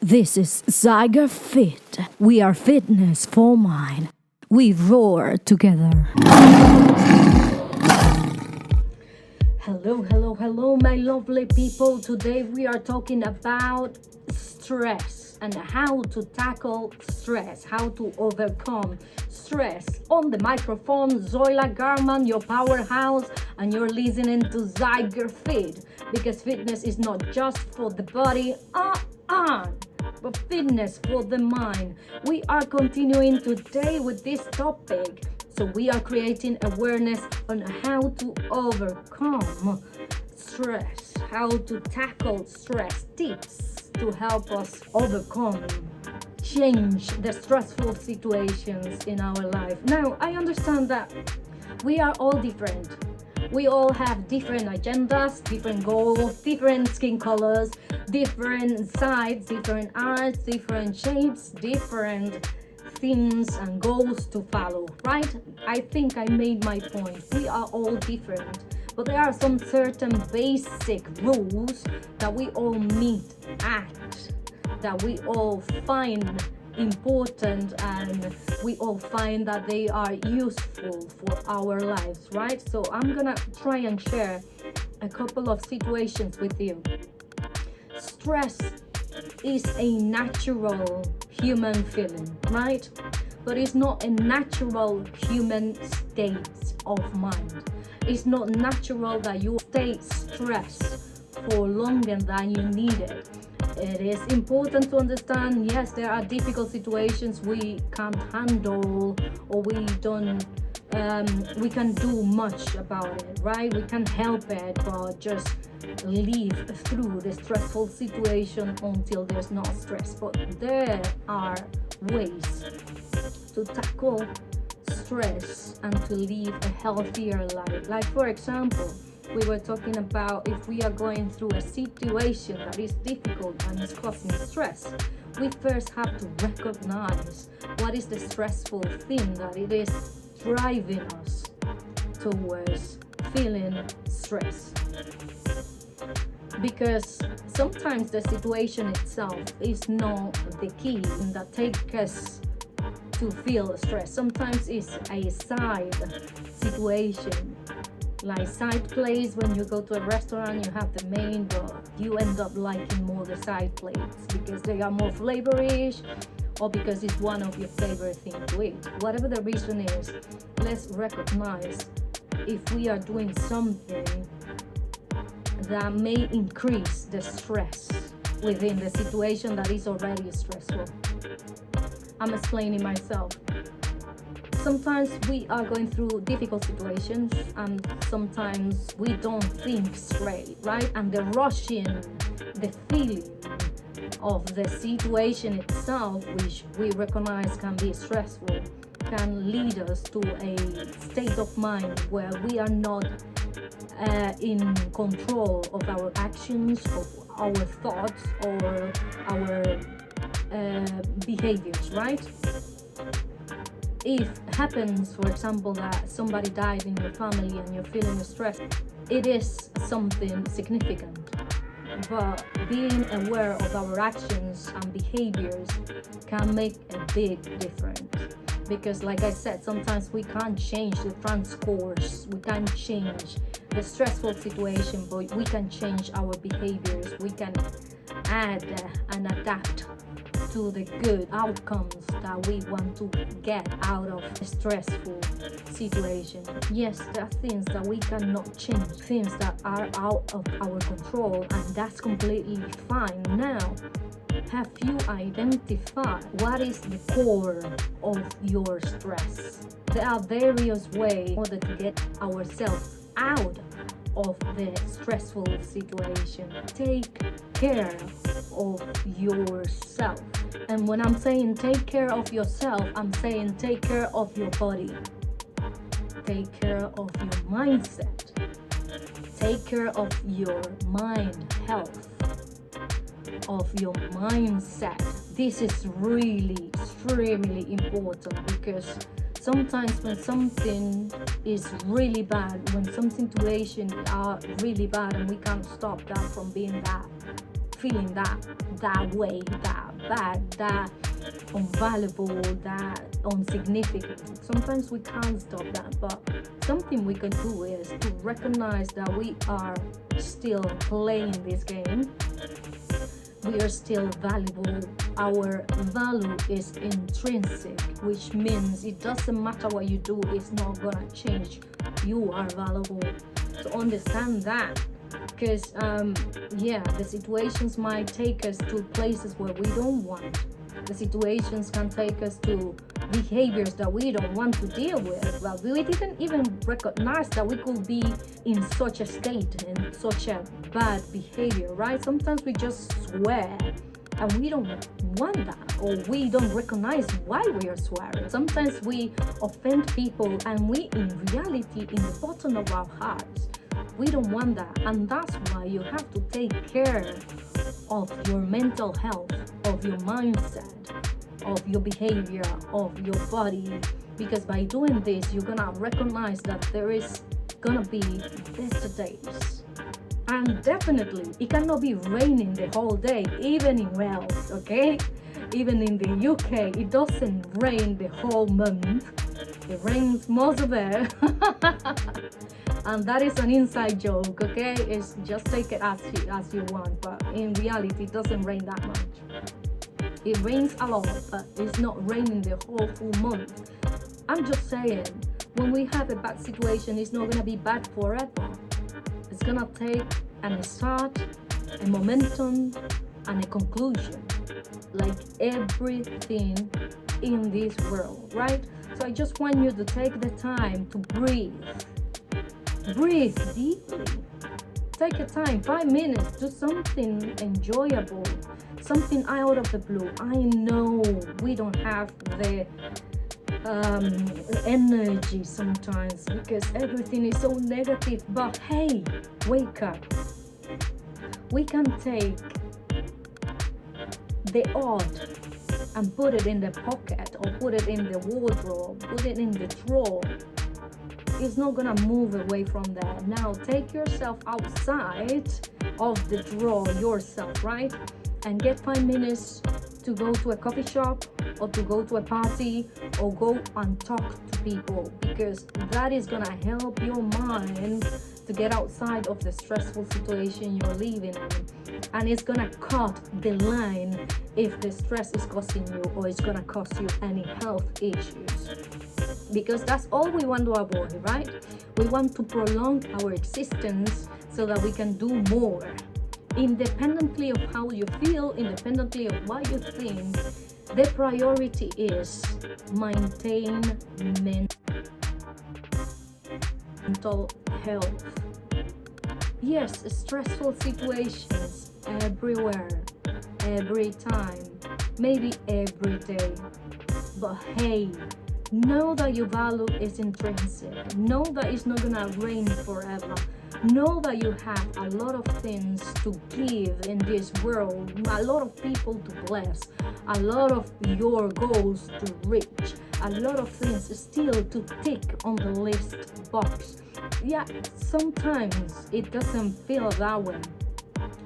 This is ZYGER FIT. We are fitness for mind. We roar together. Hello, my lovely people. Today we are talking about stress and how to tackle stress, how to overcome stress. On the microphone, Zoila Garman, your powerhouse, and you're listening to ZYGER FIT, because fitness is not just for the body, but fitness for the mind. We are continuing today with this topic. So we are creating awareness on how to overcome stress, how to tackle stress, tips to help us overcome, change the stressful situations in our life. Now, I understand that we are all different. We all have different agendas, different goals, different skin colors, different sides, different arts, different shapes, different things and goals to follow, right? I think I made my point. We are all different, but there are some certain basic rules that we all meet at, that we all find important, and we all find that they are useful for our lives, right? So I'm gonna try and share a couple of situations with you. Stress is a natural human feeling, right? But it's not a natural human state of mind. It's not natural that you stay stressed for longer than you need it. It is important to understand, yes, there are difficult situations we can't handle, or we can do much about it, right? We can help it, but just live through the stressful situation until there's no stress. But there are ways to tackle stress and to live a healthier life. Like, for example, we were talking about if we are going through a situation that is difficult and is causing stress, we first have to recognize what is the stressful thing that it is driving us towards feeling stress. Because sometimes the situation itself is not the key that takes us to feel stress. Sometimes it's a side situation, like side plates. When you go to a restaurant, you have the main, but you end up liking more the side plates because they are more flavorish, or because it's one of your favorite things to eat. Whatever the reason is, let's recognize if we are doing something that may increase the stress within the situation that is already stressful. I'm explaining myself. Sometimes we are going through difficult situations, and sometimes we don't think straight, right? And the rushing, the feeling of the situation itself, which we recognize can be stressful, can lead us to a state of mind where we are not in control of our actions, of our thoughts, or our behaviors, right? If it happens, for example, that somebody died in your family and you're feeling stressed, it is something significant. But being aware of our actions and behaviors can make a big difference. Because, like I said, sometimes we can't change the transcourse, we can't change the stressful situation, but we can change our behaviors. We can add and adapt to the good outcomes that we want to get out of a stressful situation. Yes, there are things that we cannot change, things that are out of our control, and that's completely fine. Now, have you identified what is the core of your stress? There are various ways in order to get ourselves out of the stressful situation. Take care of yourself. And when I'm saying take care of yourself, I'm saying take care of your body. Take care of your mindset. Take care of your mind health, of your mindset. This is really extremely important, because sometimes when something is really bad, when some situations are really bad and we can't stop that from being that, feeling that way, that bad, that unvaluable, that insignificant. Sometimes we can't stop that, but something we can do is to recognize that we are still playing this game. We are still valuable. Our value is intrinsic, which means it doesn't matter what you do, it's not gonna change. You are valuable. So understand that, because the situations might take us to places where we don't want. The situations can take us to behaviors that we don't want to deal with. Well, we didn't even recognize that we could be in such a state, in such a bad behavior, right? Sometimes we just swear and we don't want that, or we don't recognize why we are swearing. Sometimes we offend people and we, in reality, in the bottom of our hearts, we don't want that. And that's why you have to take care of your mental health, of your mindset, of your behavior, of your body, because by doing this, you're gonna recognize that there is gonna be better days. And definitely, it cannot be raining the whole day, even in Wales, okay? Even in the UK, it doesn't rain the whole month. It rains most of it. And that is an inside joke, okay? It's just take it as you want, but in reality, it doesn't rain that much. It rains a lot, but it's not raining the whole full month. I'm just saying, when we have a bad situation, it's not gonna be bad forever. It's gonna take a start, a momentum, and a conclusion, like everything in this world, right? So I just want you to take the time to breathe. Breathe deeply. Take a time, 5 minutes, do something enjoyable, something out of the blue. I know we don't have the energy sometimes because everything is so negative, but hey, wake up. We can take the odd and put it in the pocket, or put it in the wardrobe, put it in the drawer. It's not gonna move away from there. Now take yourself outside of the drawer yourself, right? And get 5 minutes to go to a coffee shop, or to go to a party, or go and talk to people, because that is gonna help your mind to get outside of the stressful situation you're living in. And it's gonna cut the line if the stress is causing you, or it's gonna cause you any health issues. Because that's all we want to avoid, right? We want to prolong our existence so that we can do more. Independently of how you feel, independently of what you think, the priority is maintain mental health. Yes, stressful situations everywhere, every time, maybe every day. But hey, know that your value is intrinsic. Know that it's not gonna rain forever. Know that you have a lot of things to give in this world, a lot of people to bless, a lot of your goals to reach, a lot of things still to tick on the list box. Yeah, sometimes it doesn't feel that way.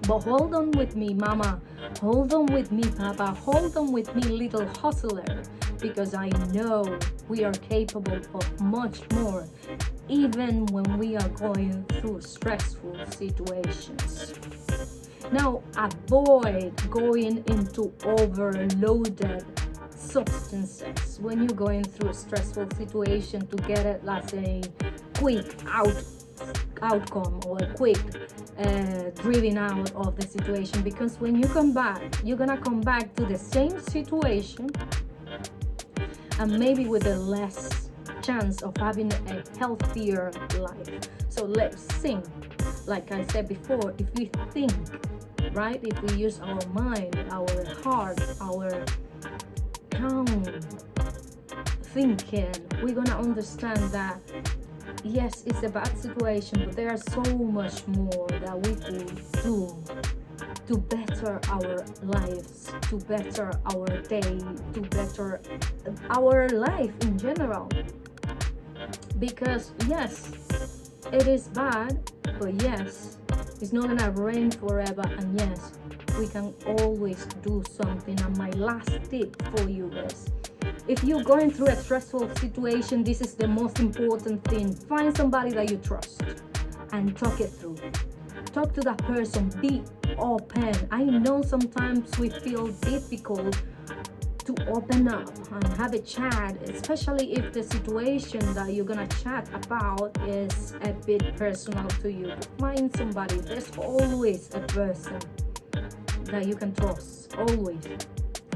But hold on with me, mama. Hold on with me, papa. Hold on with me, little hustler. Because I know we are capable of much more, even when we are going through stressful situations. Now, avoid going into overloaded substances when you're going through a stressful situation to get it, let's say, quick outcome, or a quick driven out of the situation. Because when you come back, you're gonna come back to the same situation, and maybe with a less chance of having a healthier life. So let's think. Like I said before, if we think, right, if we use our mind, our heart, our calm thinking, we're gonna understand that yes, it's a bad situation, but there's so much more that we could do to better our lives, to better our day, to better our life in general. Because yes, it is bad, but yes, it's not gonna rain forever, and yes, we can always do something. And my last tip for you is, if you're going through a stressful situation, this is the most important thing. Find somebody that you trust and talk it through. Talk to that person. Be open. I know sometimes we feel difficult to open up and have a chat, especially if the situation that you're gonna chat about is a bit personal to you. Find somebody. There's always a person that you can trust, always.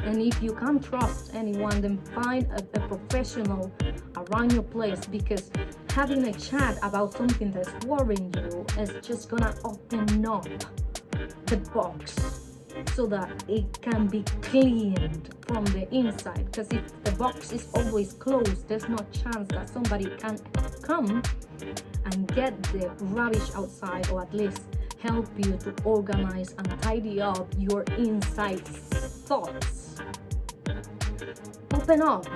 And if you can't trust anyone, then find a professional around your place, because having a chat about something that's worrying you is just gonna open up the box so that it can be cleaned from the inside. Because if the box is always closed, there's no chance that somebody can come and get the rubbish outside, or at least help you to organize and tidy up your inside thoughts. Open up.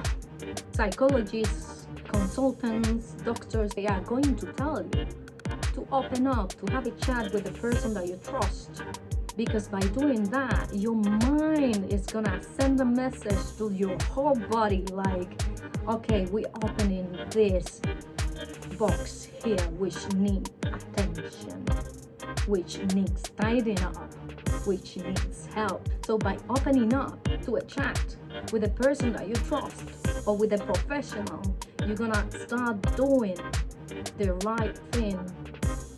Psychologists, consultants, doctors, they are going to tell you to open up, to have a chat with the person that you trust. Because by doing that, your mind is gonna send a message to your whole body like, okay, we're opening this box here which needs attention, which needs tidying up, which needs help. So by opening up to a chat with a person that you trust or with a professional, you're gonna start doing the right thing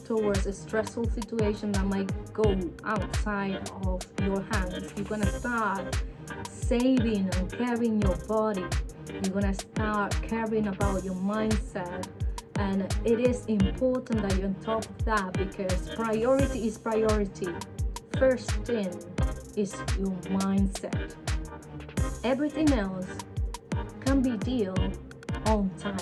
towards a stressful situation that might go outside of your hands. You're gonna start saving and caring your body. You're gonna start caring about your mindset. And it is important that you're on top of that, because priority is priority. First thing is your mindset. Everything else can be dealt on time.